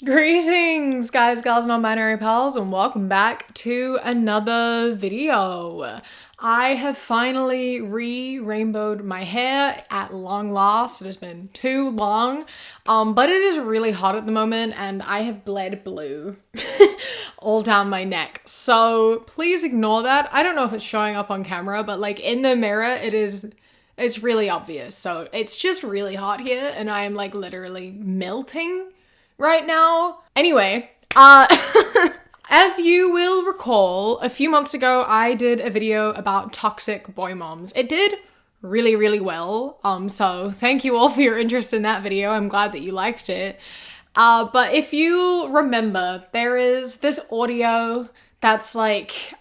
Greetings, guys, gals, non-binary pals, and welcome back to another video. I have finally re-rainbowed my hair at long last. It has been too long, but it is really hot at the moment and I have bled blue all down my neck. So please ignore that. I don't know if it's showing up on camera, but like in the mirror, it's really obvious. So it's just really hot here and I am like literally melting right now. Anyway, as you will recall, a few months ago, I did a video about toxic boy moms. It did really, really well. So thank you all for your interest in that video. I'm glad that you liked it. But if you remember, there is this audio that's like,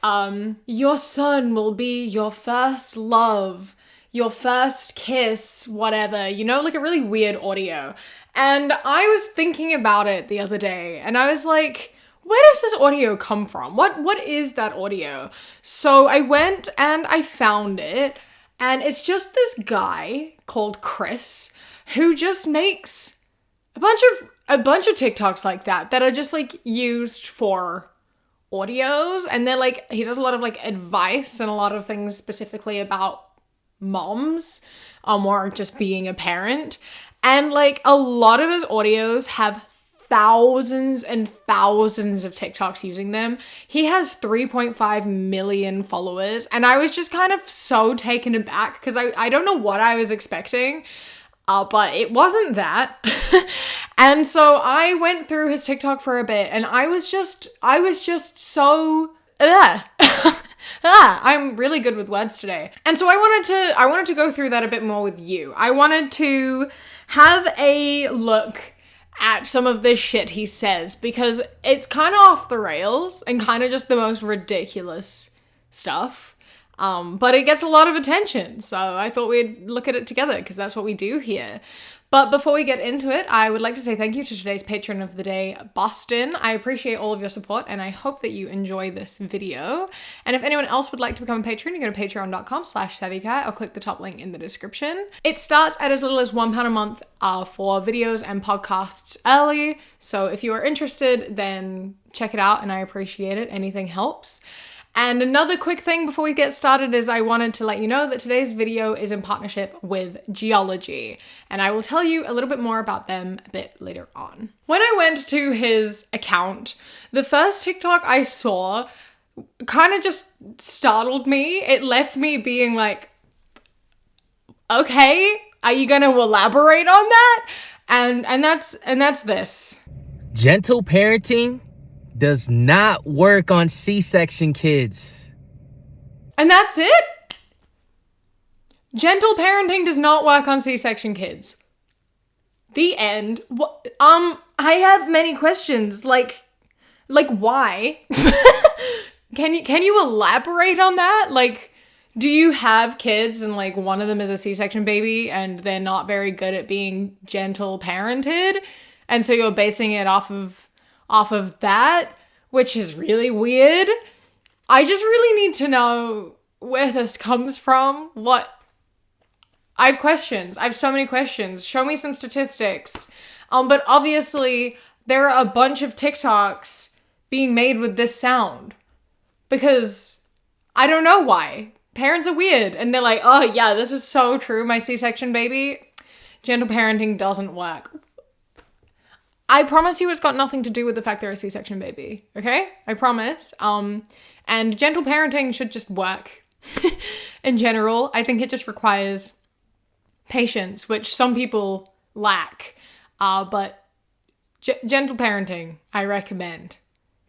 your son will be your first love, your first kiss, whatever, you know, like a really weird audio. And I was thinking about it the other day and I was like, where does this audio come from? What is that audio? So I went and I found it and it's just this guy called Chris who just makes a bunch of TikToks like that are just like used for audios, and they're like, he does a lot of like advice and a lot of things specifically about moms, or just being a parent. And like a lot of his audios have thousands and thousands of TikToks using them. He has 3.5 million followers. And I was just kind of so taken aback because I don't know what I was expecting, but it wasn't that. And so I went through his TikTok for a bit and I was just so, I'm really good with words today. And so I wanted to go through that a bit more with you. I wanted to have a look at some of this shit he says because it's kind of off the rails and kind of just the most ridiculous stuff. But it gets a lot of attention. So I thought we'd look at it together because that's what we do here. But before we get into it, I would like to say thank you to today's patron of the day, Boston. I appreciate all of your support and I hope that you enjoy this video. And if anyone else would like to become a patron, you go to patreon.com/savvycat or click the top link in the description. It starts at as little as £1 a month for videos and podcasts early. So if you are interested, then check it out and I appreciate it. Anything helps. And another quick thing before we get started is I wanted to let you know that today's video is in partnership with Geology, and I will tell you a little bit more about them a bit later on. When I went to his account, the first TikTok I saw kind of just startled me. It left me being like, okay, are you gonna elaborate on that? And that's this. Gentle parenting does not work on C-section kids. And that's it? Gentle parenting does not work on C-section kids. The end. I have many questions. Like why? Can you elaborate on that? Like, do you have kids and like one of them is a C-section baby and they're not very good at being gentle parented? And so you're basing it off of that, which is really weird. I just really need to know where this comes from. I have questions. I have so many questions. Show me some statistics. But obviously there are a bunch of TikToks being made with this sound because I don't know why. Parents are weird and they're like, oh yeah, this is so true. My C-section baby, gentle parenting doesn't work. I promise you it's got nothing to do with the fact they're a C-section baby, okay? I promise. And gentle parenting should just work in general. I think it just requires patience, which some people lack. But gentle parenting, I recommend.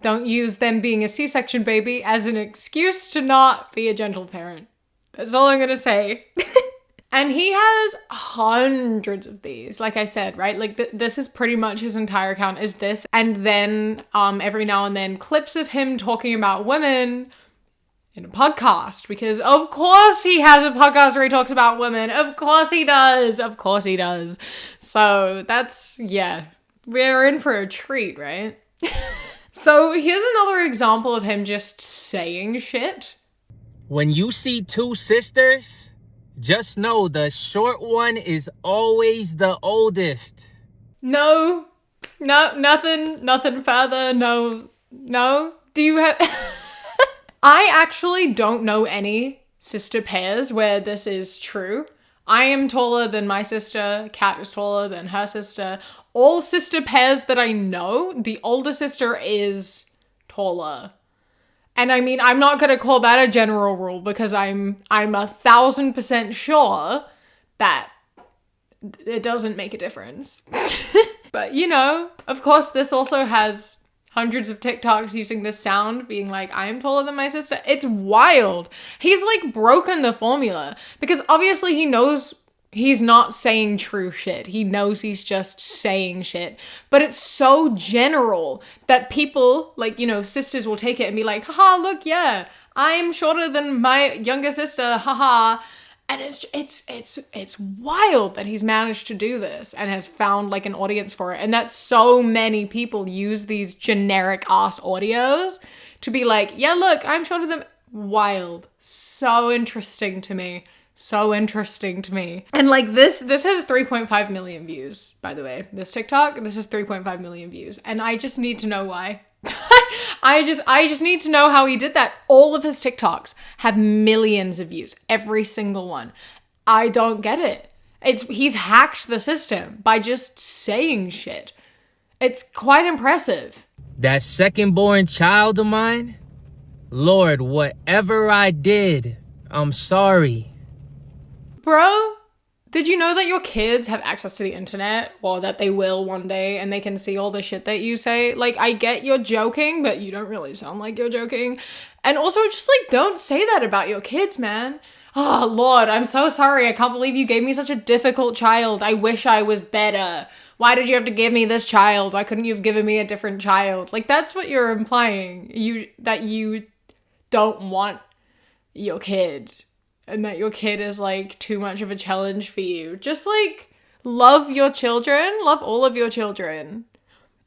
Don't use them being a C-section baby as an excuse to not be a gentle parent. That's all I'm gonna say. And he has hundreds of these, like I said, right? Like this is pretty much his entire account is this. And then every now and then clips of him talking about women in a podcast, because of course he has a podcast where he talks about women. Of course he does. Of course he does. So that's, yeah, we're in for a treat, right? So here's another example of him just saying shit. When you see two sisters, just know the short one is always the oldest. No, No, nothing further. No. Do you have... I actually don't know any sister pairs where this is true. I am taller than my sister. Kat is taller than her sister. All sister pairs that I know, the older sister is taller. And I mean, I'm not going to call that a general rule because I'm 1,000% sure that it doesn't make a difference. But, you know, of course, this also has hundreds of TikToks using this sound, being like, I am taller than my sister. It's wild. He's like broken the formula because obviously he knows he's not saying true shit. He knows he's just saying shit. But it's so general that people, like, you know, sisters will take it and be like, haha, look, yeah, I'm shorter than my younger sister, haha. And it's wild that he's managed to do this and has found like an audience for it. And that so many people use these generic ass audios to be like, yeah, look, I'm shorter than... Wild. So interesting to me. So interesting to me. And like this has 3.5 million views, by the way. This TikTok, this has 3.5 million views. And I just need to know why. I just need to know how he did that. All of his TikToks have millions of views, every single one. I don't get it. He's hacked the system by just saying shit. It's quite impressive. That second-born child of mine, Lord, whatever I did, I'm sorry. Bro, did you know that your kids have access to the internet, or that they will one day, and they can see all the shit that you say? Like, I get you're joking, but you don't really sound like you're joking. And also, just like, don't say that about your kids, man. Oh, Lord, I'm so sorry. I can't believe you gave me such a difficult child. I wish I was better. Why did you have to give me this child? Why couldn't you have given me a different child? Like, that's what you're implying. That you don't want your kid. And that your kid is, like, too much of a challenge for you. Just, like, love your children. Love all of your children.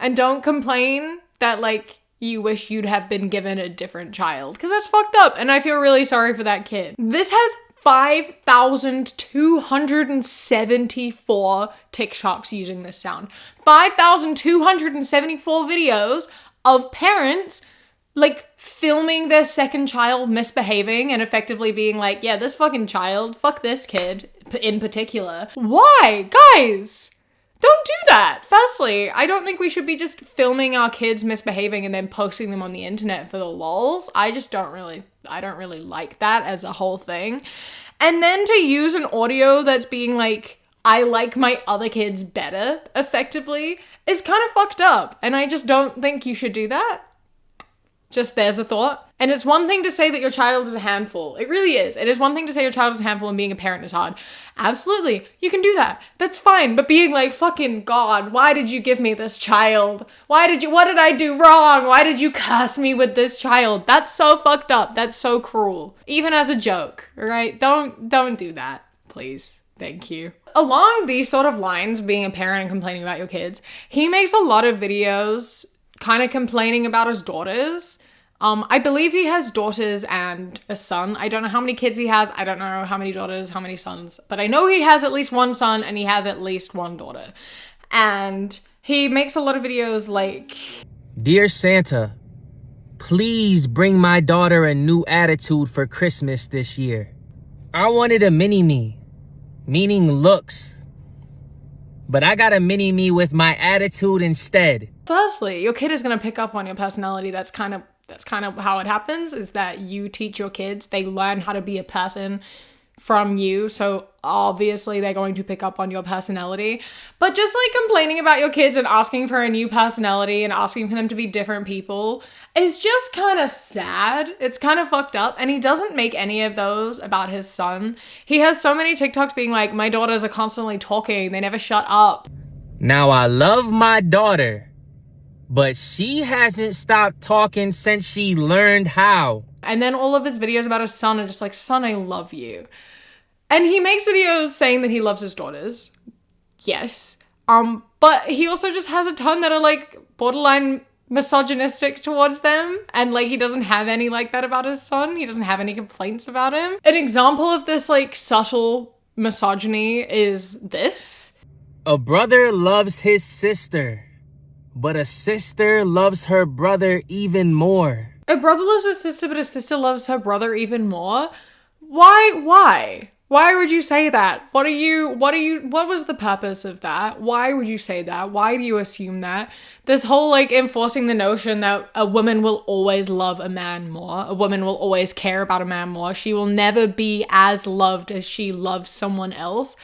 And don't complain that, like, you wish you'd have been given a different child. Because that's fucked up. And I feel really sorry for that kid. This has 5,274 TikToks using this sound. 5,274 videos of parents, like, filming their second child misbehaving and effectively being like, yeah, this fucking child, fuck this kid in particular. Why? Guys, don't do that. Firstly, I don't think we should be just filming our kids misbehaving and then posting them on the internet for the lols. I don't really like that as a whole thing. And then to use an audio that's being like, I like my other kids better, effectively, is kind of fucked up. And I just don't think you should do that. Just there's a thought. And it's one thing to say that your child is a handful. It really is. It is one thing to say your child is a handful and being a parent is hard. Absolutely. You can do that. That's fine. But being like, fucking God, why did you give me this child? What did I do wrong? Why did you curse me with this child? That's so fucked up. That's so cruel. Even as a joke, right? Don't do that, please. Thank you. Along these sort of lines, being a parent and complaining about your kids, he makes a lot of videos kind of complaining about his daughters. I believe he has daughters and a son. I don't know how many kids he has. I don't know how many daughters, how many sons, but I know he has at least one son and he has at least one daughter. And he makes a lot of videos like, Dear Santa, please bring my daughter a new attitude for Christmas this year. I wanted a mini-me, meaning looks, but I got a mini-me with my attitude instead. Firstly, your kid is going to pick up on your personality. That's kind of how it happens, is that you teach your kids. They learn how to be a person from you. So obviously they're going to pick up on your personality. But just like complaining about your kids and asking for a new personality and asking for them to be different people is just kind of sad. It's kind of fucked up. And he doesn't make any of those about his son. He has so many TikToks being like, my daughters are constantly talking. They never shut up. Now I love my daughter, but she hasn't stopped talking since she learned how. And then all of his videos about his son are just like, son, I love you. And he makes videos saying that he loves his daughters. Yes. But he also just has a ton that are like borderline misogynistic towards them. And like, he doesn't have any like that about his son. He doesn't have any complaints about him. An example of this like subtle misogyny is this. A brother loves his sister, but a sister loves her brother even more. A brother loves his sister, but a sister loves her brother even more? Why? Why would you say that? What was the purpose of that? Why would you say that? Why do you assume that? This whole like enforcing the notion that a woman will always love a man more. A woman will always care about a man more. She will never be as loved as she loves someone else.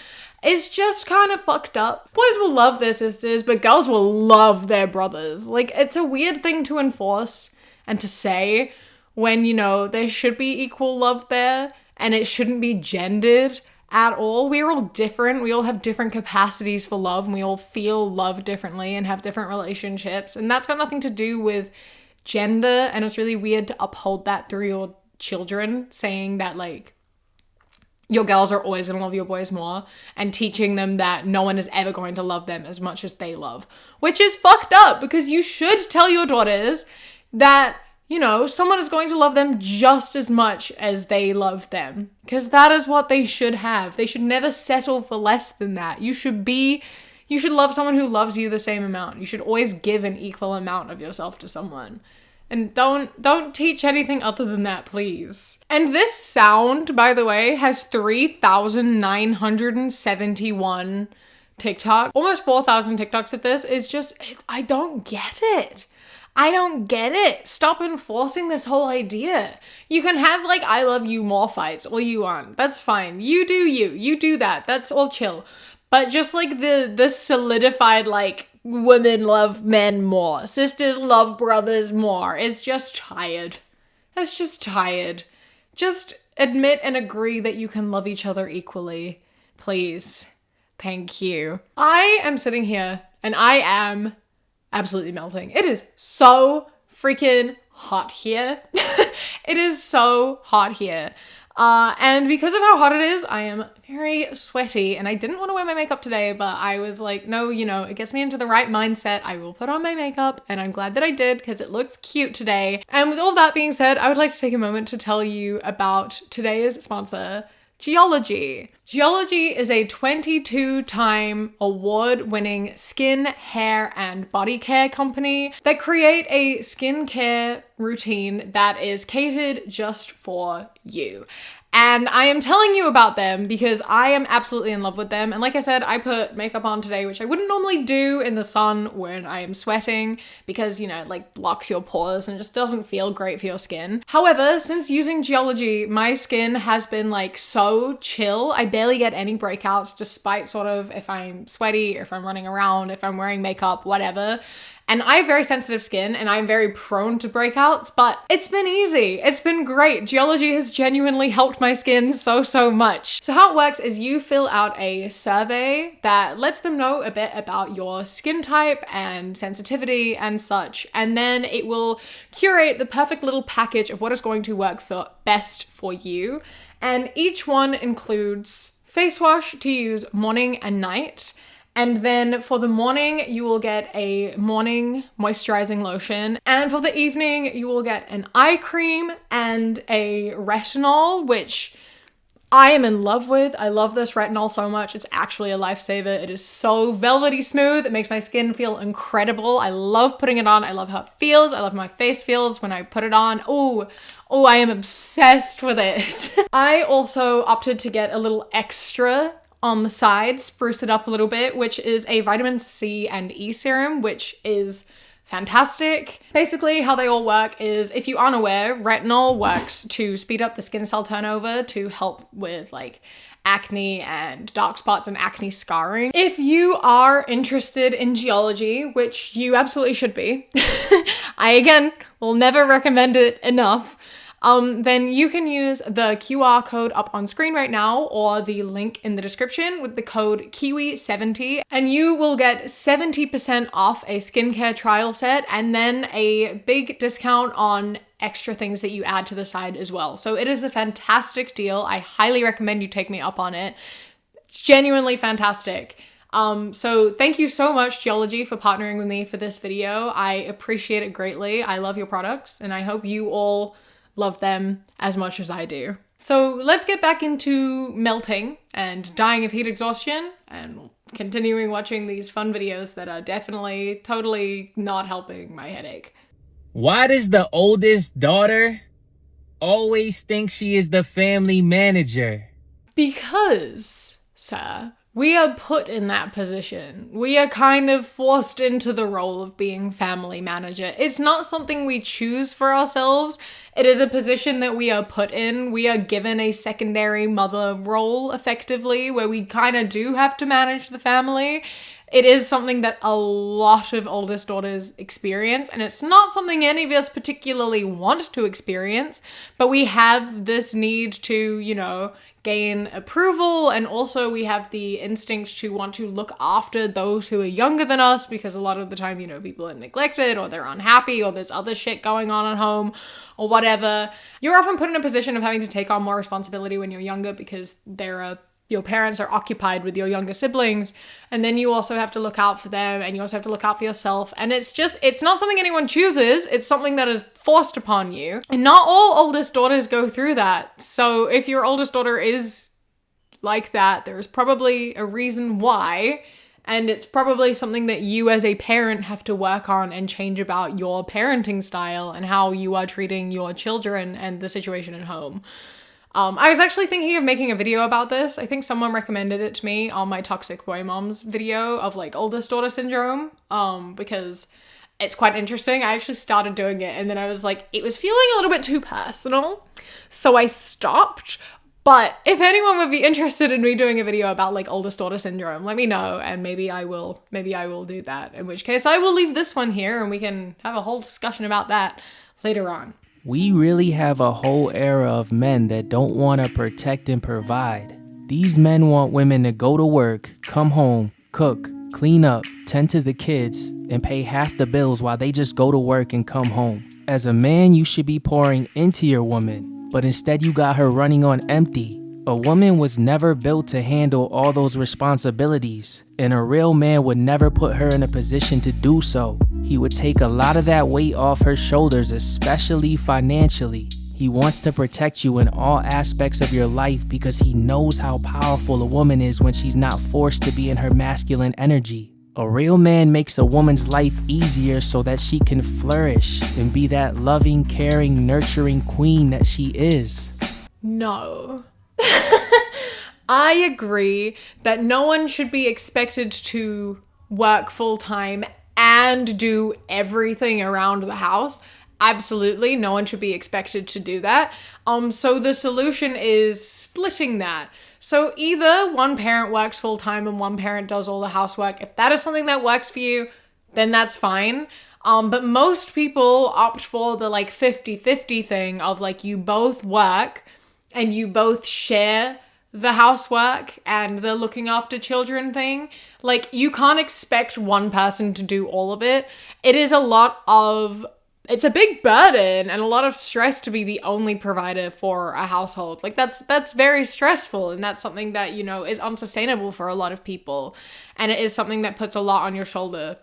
It's just kind of fucked up. Boys will love their sisters, but girls will love their brothers. Like, it's a weird thing to enforce and to say when, you know, there should be equal love there and it shouldn't be gendered at all. We're all different. We all have different capacities for love and we all feel love differently and have different relationships. And that's got nothing to do with gender. And it's really weird to uphold that through your children, saying that like, your girls are always going to love your boys more and teaching them that no one is ever going to love them as much as they love, which is fucked up because you should tell your daughters that, you know, someone is going to love them just as much as they love them because that is what they should have. They should never settle for less than that. You should love someone who loves you the same amount. You should always give an equal amount of yourself to someone. And don't teach anything other than that, please. And this sound, by the way, has 3,971 TikTok, almost 4,000 TikToks of this. I don't get it. I don't get it. Stop enforcing this whole idea. You can have like I love you more fights all you want. That's fine. You do you. You do that. That's all chill. But just like the solidified like women love men more, sisters love brothers more. It's just tired. It's just tired. Just admit and agree that you can love each other equally. Please. Thank you. I am sitting here and I am absolutely melting. It is so freaking hot here. It is so hot here. And because of how hot it is, I am very sweaty and I didn't want to wear my makeup today, but I was like, no, you know, it gets me into the right mindset. I will put on my makeup and I'm glad that I did because it looks cute today. And with all that being said, I would like to take a moment to tell you about today's sponsor, Geology. Geology is a 22-time award-winning skin, hair, and body care company that create a skincare routine that is catered just for you. And I am telling you about them because I am absolutely in love with them. And like I said, I put makeup on today, which I wouldn't normally do in the sun when I am sweating because, you know, it like blocks your pores and just doesn't feel great for your skin. However, since using Geology, my skin has been like so chill. I barely get any breakouts despite sort of if I'm sweaty, if I'm running around, if I'm wearing makeup, whatever. And I have very sensitive skin and I'm very prone to breakouts, but it's been easy. It's been great. Geology has genuinely helped my skin so much. So how it works is you fill out a survey that lets them know a bit about your skin type and sensitivity and such. And then it will curate the perfect little package of what is going to work best for you. And each one includes face wash to use morning and night. And then for the morning, you will get a morning moisturizing lotion. And for the evening, you will get an eye cream and a retinol, which I am in love with. I love this retinol so much. It's actually a lifesaver. It is so velvety smooth. It makes my skin feel incredible. I love putting it on. I love how it feels. I love how my face feels when I put it on. Oh, I am obsessed with it. I also opted to get a little extra on the side, spruce it up a little bit, which is a vitamin C and E serum, which is fantastic. Basically, how they all work is, if you aren't aware, retinol works to speed up the skin cell turnover to help with like acne and dark spots and acne scarring. If you are interested in Geology, which you absolutely should be, I again will never recommend it enough, then you can use the QR code up on screen right now or the link in the description with the code KIWI70 and you will get 70% off a skincare trial set and then a big discount on extra things that you add to the side as well. So it is a fantastic deal. I highly recommend you take me up on it. It's genuinely fantastic. So thank you so much, Geology, for partnering with me for this video. I appreciate it greatly. I love your products and I hope you all love them as much as I do. So let's get back into melting and dying of heat exhaustion and continuing watching these fun videos that are definitely totally not helping my headache. Why does the oldest daughter always think she is the family manager? Because, sir, we are put in that position. We are kind of forced into the role of being family manager. It's not something we choose for ourselves. It is a position that we are put in. We are given a secondary mother role, effectively, where we kind of do have to manage the family. It is something that a lot of oldest daughters experience, and it's not something any of us particularly want to experience, but we have this need to, you know, gain approval, and also we have the instinct to want to look after those who are younger than us, because a lot of the time, you know, people are neglected or they're unhappy or there's other shit going on at home or whatever. You're often put in a position of having to take on more responsibility when you're younger because your parents are occupied with your younger siblings, and then you also have to look out for them, and you also have to look out for yourself. And it's not something anyone chooses. It's something that is forced upon you. And not all oldest daughters go through that. So if your oldest daughter is like that, there's probably a reason why. And it's probably something that you as a parent have to work on and change about your parenting style and how you are treating your children and the situation at home. I was actually thinking of making a video about this. I think someone recommended it to me on my Toxic Boy Moms video of like oldest daughter syndrome, because it's quite interesting. I actually started doing it and then I was like, it was feeling a little bit too personal. So I stopped. But if anyone would be interested in me doing a video about like oldest daughter syndrome, let me know and maybe I will do that. In which case I will leave this one here and we can have a whole discussion about that later on. We really have a whole era of men that don't want to protect and provide. These men want women to go to work, come home, cook, clean up, tend to the kids, and pay half the bills while they just go to work and come home. As a man, you should be pouring into your woman, but instead you got her running on empty. A woman was never built to handle all those responsibilities, and a real man would never put her in a position to do so. He would take a lot of that weight off her shoulders, especially financially. He wants to protect you in all aspects of your life because he knows how powerful a woman is when she's not forced to be in her masculine energy. A real man makes a woman's life easier so that she can flourish and be that loving, caring, nurturing queen that she is. No. I agree that no one should be expected to work full-time and do everything around the house. Absolutely, no one should be expected to do that. So the solution is splitting that. So either one parent works full-time and one parent does all the housework. If that is something that works for you, then that's fine. But most people opt for the like 50-50 thing of like you both work and you both share the housework and the looking after children thing. Like, you can't expect one person to do all of it. It's a big burden and a lot of stress to be the only provider for a household. Like, that's very stressful, and that's something that, you know, is unsustainable for a lot of people. And it is something that puts a lot on your shoulder.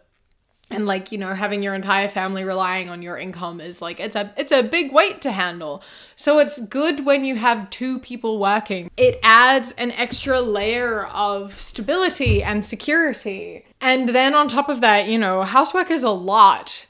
And like, you know, having your entire family relying on your income is like, it's a big weight to handle. So it's good when you have two people working. It adds an extra layer of stability and security. And then on top of that, you know, housework is a lot.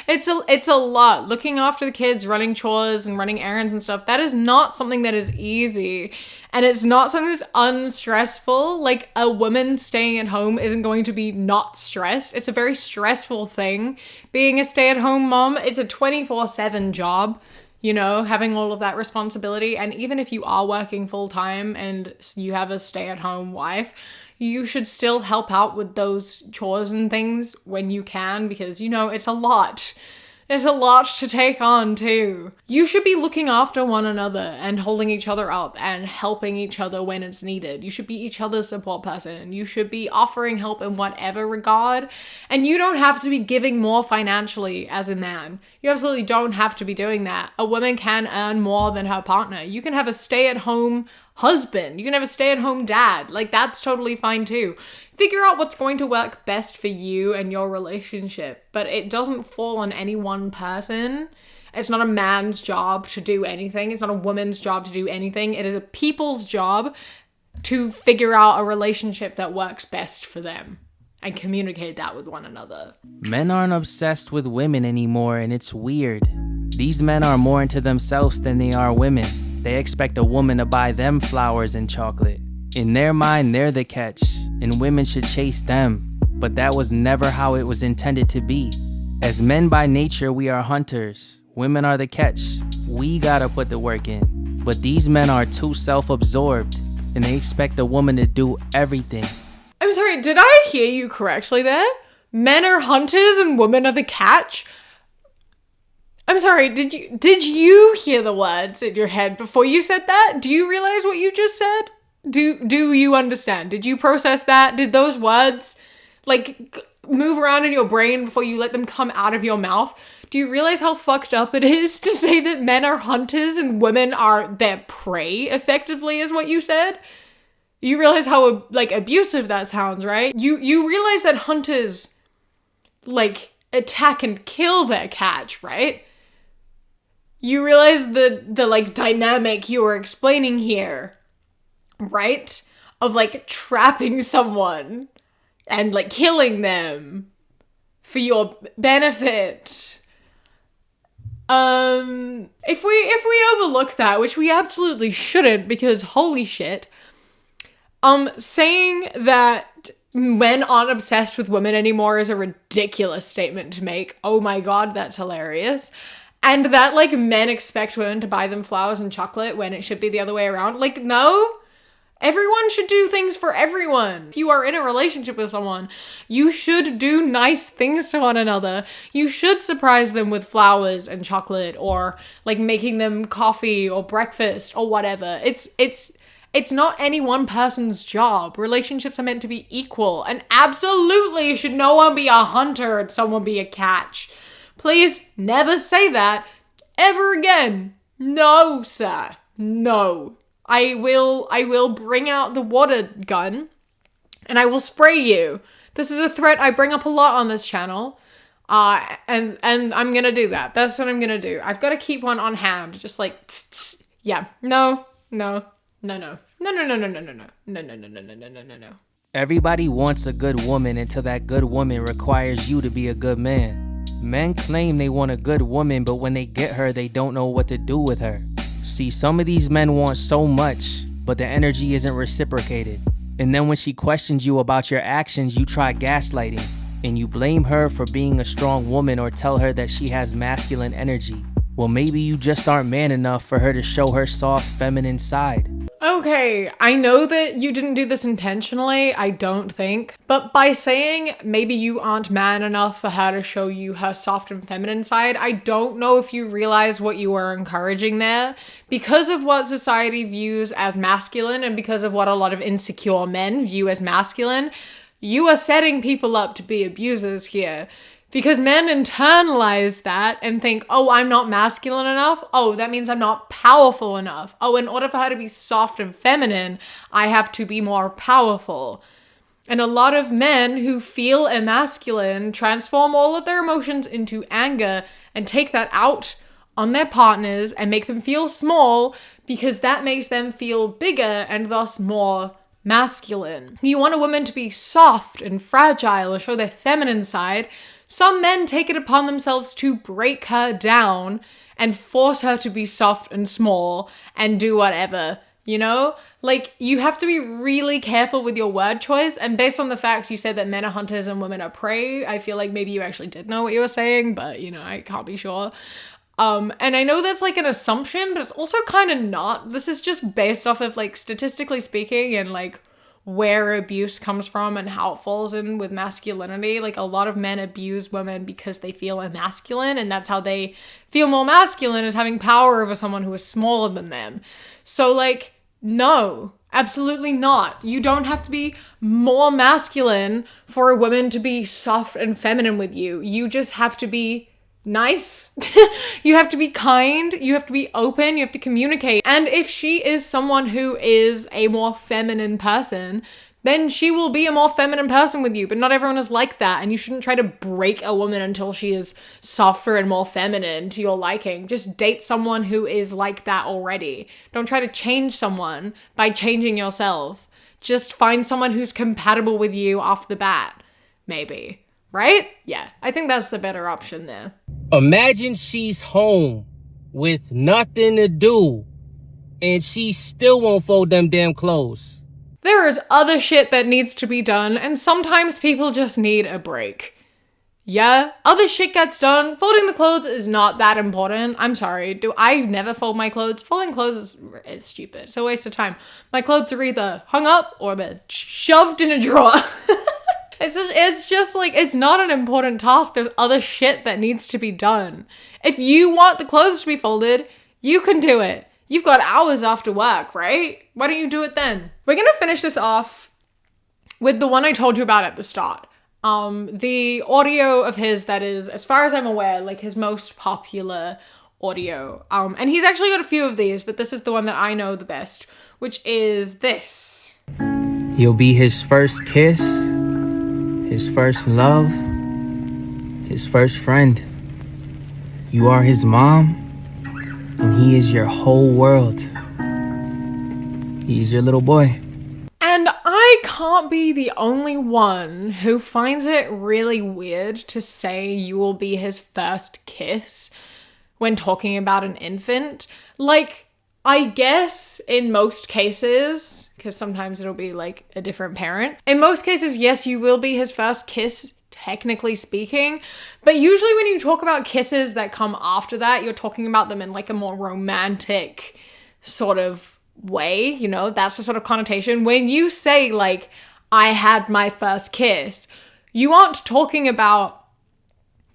It's a lot. Looking after the kids, running chores and running errands and stuff, that is not something that is easy. And it's not something that's unstressful. Like, a woman staying at home isn't going to be not stressed. It's a very stressful thing. Being a stay-at-home mom, it's a 24/7 job, you know, having all of that responsibility. And even if you are working full-time and you have a stay-at-home wife, you should still help out with those chores and things when you can, because, you know, it's a lot. There's a lot to take on too. You should be looking after one another and holding each other up and helping each other when it's needed. You should be each other's support person. You should be offering help in whatever regard. And you don't have to be giving more financially as a man. You absolutely don't have to be doing that. A woman can earn more than her partner. You can have a stay-at-home husband. You can have a stay-at-home dad. Like, that's totally fine too. Figure out what's going to work best for you and your relationship, but it doesn't fall on any one person. It's not a man's job to do anything. It's not a woman's job to do anything. It is a people's job to figure out a relationship that works best for them and communicate that with one another. Men aren't obsessed with women anymore, and it's weird. These men are more into themselves than they are women. They expect a woman to buy them flowers and chocolate. In their mind, they're the catch, and women should chase them. But that was never how it was intended to be. As men by nature, we are hunters. Women are the catch. We gotta put the work in. But these men are too self-absorbed, and they expect a woman to do everything. I'm sorry, did I hear you correctly there? Men are hunters and women are the catch? I'm sorry, did you hear the words in your head before you said that? Do you realize what you just said? Do you understand? Did you process that? Did those words like move around in your brain before you let them come out of your mouth? Do you realize how fucked up it is to say that men are hunters and women are their prey, effectively, is what you said? You realize how, like, abusive that sounds, right? You realize that hunters, like, attack and kill their catch, right? You realize the like, dynamic you were explaining here, right? Of, like, trapping someone and, like, killing them for your benefit. If we overlook that, which we absolutely shouldn't, because holy shit, saying that men aren't obsessed with women anymore is a ridiculous statement to make. Oh my god, that's hilarious. And that, like, men expect women to buy them flowers and chocolate when it should be the other way around. Like, no. Everyone should do things for everyone. If you are in a relationship with someone, you should do nice things to one another. You should surprise them with flowers and chocolate, or, like, making them coffee or breakfast or whatever. It's not any one person's job. Relationships are meant to be equal, and absolutely should no one be a hunter and someone be a catch. Please never say that ever again. No, sir. No. I will bring out the water gun and I will spray you. This is a threat I bring up a lot on this channel. And I'm gonna do that. That's what I'm gonna do. I've got to keep one on hand. Just like, tss, tss. Yeah. No. Everybody wants a good woman until that good woman requires you to be a good man. Men claim they want a good woman, but when they get her, they don't know what to do with her. See, some of these men want so much, but the energy isn't reciprocated. And then when she questions you about your actions, you try gaslighting, and you blame her for being a strong woman or tell her that she has masculine energy. Well, maybe you just aren't man enough for her to show her soft, feminine side. Okay, I know that you didn't do this intentionally, I don't think. But by saying maybe you aren't man enough for her to show you her soft and feminine side, I don't know if you realize what you were encouraging there. Because of what society views as masculine and because of what a lot of insecure men view as masculine, you are setting people up to be abusers here. Because men internalize that and think, oh, I'm not masculine enough. Oh, that means I'm not powerful enough. Oh, in order for her to be soft and feminine, I have to be more powerful. And a lot of men who feel emasculine transform all of their emotions into anger and take that out on their partners and make them feel small because that makes them feel bigger and thus more masculine. You want a woman to be soft and fragile or show their feminine side. Some men take it upon themselves to break her down and force her to be soft and small and do whatever, you know? Like, you have to be really careful with your word choice. And based on the fact you said that men are hunters and women are prey, I feel like maybe you actually did know what you were saying, but, you know, I can't be sure. And I know that's like an assumption, but it's also kind of not. This is just based off of, like, statistically speaking and, like, where abuse comes from and how it falls in with masculinity. Like, a lot of men abuse women because they feel emasculine, and that's how they feel more masculine, is having power over someone who is smaller than them. So, like, no, absolutely not. You don't have to be more masculine for a woman to be soft and feminine with you. You just have to be nice. You have to be kind. You have to be open. You have to communicate. And if she is someone who is a more feminine person, then she will be a more feminine person with you. But not everyone is like that. And you shouldn't try to break a woman until she is softer and more feminine to your liking. Just date someone who is like that already. Don't try to change someone by changing yourself. Just find someone who's compatible with you off the bat, maybe. Right? Yeah, I think that's the better option there. Imagine she's home with nothing to do and she still won't fold them damn clothes. There is other shit that needs to be done, and sometimes people just need a break. Yeah, other shit gets done. Folding the clothes is not that important. I'm sorry. I never fold my clothes? Folding clothes is stupid. It's a waste of time. My clothes are either hung up or they're shoved in a drawer. It's just like, it's not an important task. There's other shit that needs to be done. If you want the clothes to be folded, you can do it. You've got hours after work, right? Why don't you do it then? We're gonna finish this off with the one I told you about at the start. The audio of his that is, as far as I'm aware, like his most popular audio. And he's actually got a few of these, but this is the one that I know the best, which is this. You'll be his first kiss, his first love, his first friend. You are his mom, and he is your whole world. He's your little boy. And I can't be the only one who finds it really weird to say you will be his first kiss when talking about an infant. Like, I guess in most cases, because sometimes it'll be like a different parent. In most cases, yes, you will be his first kiss, technically speaking. But usually when you talk about kisses that come after that, you're talking about them in like a more romantic sort of way, you know, that's the sort of connotation. When you say like, I had my first kiss, you aren't talking about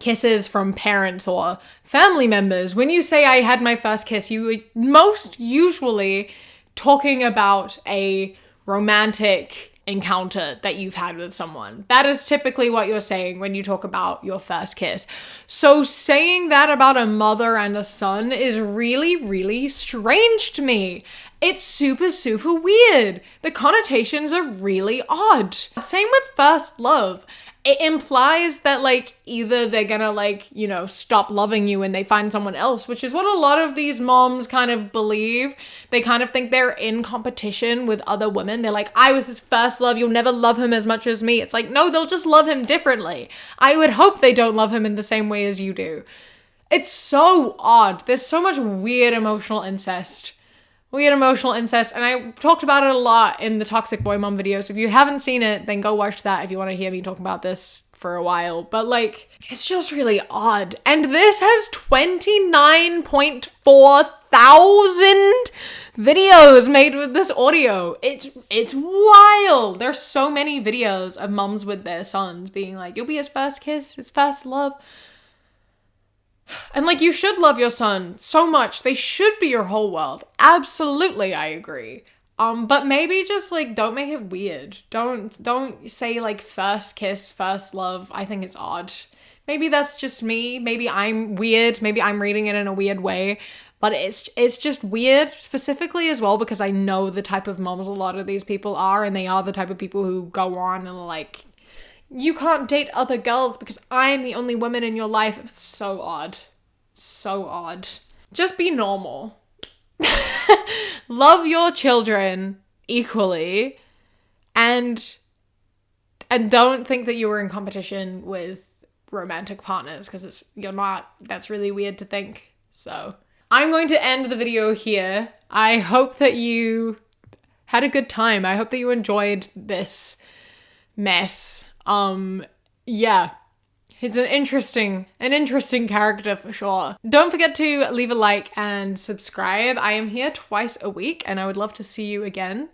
kisses from parents or family members. When you say I had my first kiss, you are most usually talking about a romantic encounter that you've had with someone. That is typically what you're saying when you talk about your first kiss. So saying that about a mother and a son is really, really strange to me. It's super, super weird. The connotations are really odd. Same with first love. It implies that like either they're gonna like, you know, stop loving you and they find someone else, which is what a lot of these moms kind of believe. They kind of think they're in competition with other women. They're like, I was his first love. You'll never love him as much as me. It's like, no, they'll just love him differently. I would hope they don't love him in the same way as you do. It's so odd. There's so much weird emotional incest. And I talked about it a lot in the Toxic Boy Mom video, so if you haven't seen it, then go watch that if you want to hear me talk about this for a while. But like, it's just really odd. And this has 29.4 thousand videos made with this audio. It's wild. There's so many videos of moms with their sons being like, you'll be his first kiss, his first love. And like, you should love your son so much. They should be your whole world. Absolutely, I agree. But maybe just like, don't make it weird. Don't say like first kiss, first love. I think it's odd. Maybe that's just me. Maybe I'm weird. Maybe I'm reading it in a weird way. But it's just weird specifically as well because I know the type of moms a lot of these people are, and they are the type of people who go on and like, you can't date other girls because I'm the only woman in your life. And it's so odd. So odd. Just be normal. Love your children equally. And don't think that you were in competition with romantic partners because you're not. That's really weird to think. So I'm going to end the video here. I hope that you had a good time. I hope that you enjoyed this mess. Yeah, he's an interesting character for sure. Don't forget to leave a like and subscribe. I am here twice a week and I would love to see you again.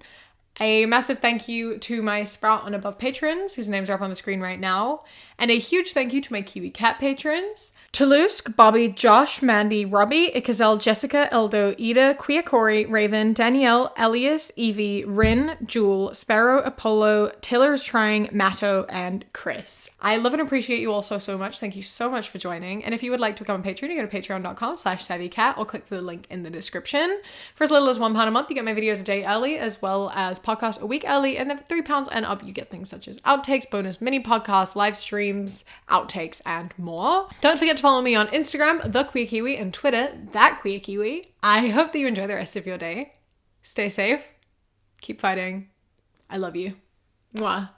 A massive thank you to my Sprout and Above patrons, whose names are up on the screen right now. And a huge thank you to my Kiwi Cat patrons. Toulouse, Bobby, Josh, Mandy, Robbie, Ikazel, Jessica, Eldo, Ida, Queer Corey, Raven, Danielle, Elias, Evie, Rin, Jewel, Sparrow, Apollo, Tiller's Trying, Matto, and Chris. I love and appreciate you all so much. Thank you so much for joining. And if you would like to become a patron, you go to patreon.com/savvycat or click the link in the description. For as little as £1 a month, you get my videos a day early, as well as podcasts a week early. And then for £3 and up, you get things such as outtakes, bonus mini podcasts, live streams, outtakes, and more. Don't forget to follow me on Instagram, The Queer Kiwi, and Twitter, That Queer Kiwi. I hope that you enjoy the rest of your day. Stay safe. Keep fighting. I love you. Mwah.